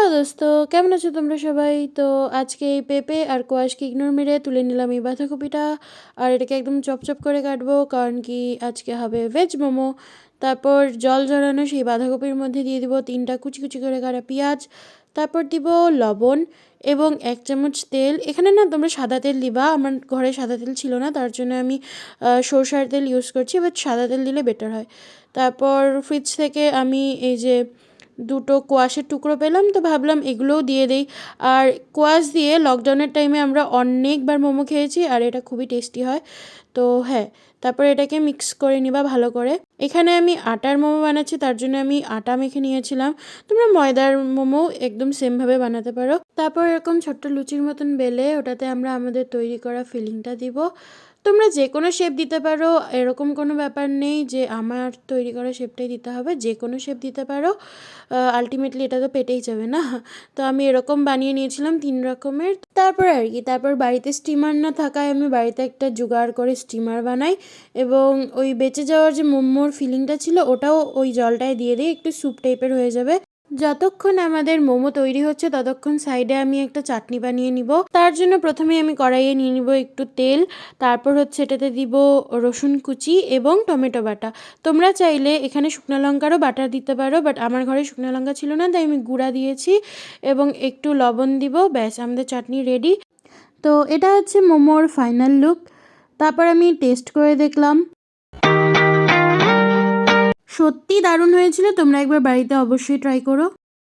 Hello দোস্ত, কেমন আছো তোমরা সবাই? তো আজকে এই পেঁপে আর কোয়াশকে ইগনোর মেরে তুলে নিলাম এই বাঁধাকপিটা, আর এটাকে একদম চপচপ করে কাটবো, কারণ কি আজকে হবে ভেজ মোমো। তারপর জল ঝরানো সেই বাঁধাকপির মধ্যে দিয়ে দিব 3টা কুচি কুচি করে কাটা পেঁয়াজ, তারপর দিব লবণ এবং 1 চামচ তেল। এখানে না তোমরা সাদা তেল দিবা, আমার ঘরে সাদা তেল ছিল না, তার জন্য আমি সরষার তেল ইউজ করছি, বাট সাদা তেল দিলে বেটার হয়। তারপর ফ্রিজ থেকে আমি এই যে 2টো কোয়াশের টুকরো পেলাম, তো ভাবলাম এগুলোও দিয়ে দেই। আর কোয়াশ দিয়ে লকডাউনের টাইমে আমরা অনেকবার মোমো খেয়েছি, আর এটা খুবই টেস্টি হয়। তো হ্যাঁ, তারপর এটাকে মিক্স করে নিবা ভালো করে। এখানে আমি আটার মোমো বানাচ্ছি, তার জন্য আমি আটা মেখে নিয়েছিলাম। তোমরা ময়দার মোমো একদম সেমভাবে বানাতে পারো। তারপর এরকম ছোট্ট লুচির মতন বেলে ওটাতে আমরা আমাদের তৈরি করা ফিলিংটা দিব। তোমরা যে কোনো শেপ দিতে পারো, এরকম কোনো ব্যাপার নেই যে আমার তৈরি করা শেপটাই দিতে হবে, যে কোনো শেপ দিতে পারো। আলটিমেটলি এটা তো পেটেই যাবে না। তো আমি এরকম বানিয়ে নিয়েছিলাম 3 রকমের। তারপর আর কি, তারপর বাড়িতে স্টিমার না থাকায় আমি বাড়িতে একটা জোগাড় করে স্টিমার বানাই, এবং ওই বেঁচে যাওয়ার যে মোমোর ফিলিংটা ছিল ওটাও ওই জলটায় দিয়ে দিই, একটু স্যুপ টাইপের হয়ে যাবে। যতক্ষণ আমাদের মোমো তৈরি হচ্ছে ততক্ষণ সাইডে আমি একটা চাটনি বানিয়ে নিব। তার জন্য প্রথমে আমি কড়াইয়ে নিয়ে নিব একটু তেল, তারপর হচ্ছে এটাতে দিব রসুন কুচি এবং টমেটো বাটা। তোমরা চাইলে এখানে শুকনো লঙ্কারও বাটা দিতে পারো, বাট আমার ঘরে শুকনো লঙ্কা ছিল না, তাই আমি গুঁড়া দিয়েছি এবং একটু লবণ দিব। ব্যাস, আমাদের চাটনি রেডি। তো এটা হচ্ছে মোমোর ফাইনাল লুক। তারপর আমি টেস্ট করে দেখলাম, সত্যি দারুণ হয়েছিল। তোমরা একবার বাড়িতে অবশ্যই ট্রাই করো।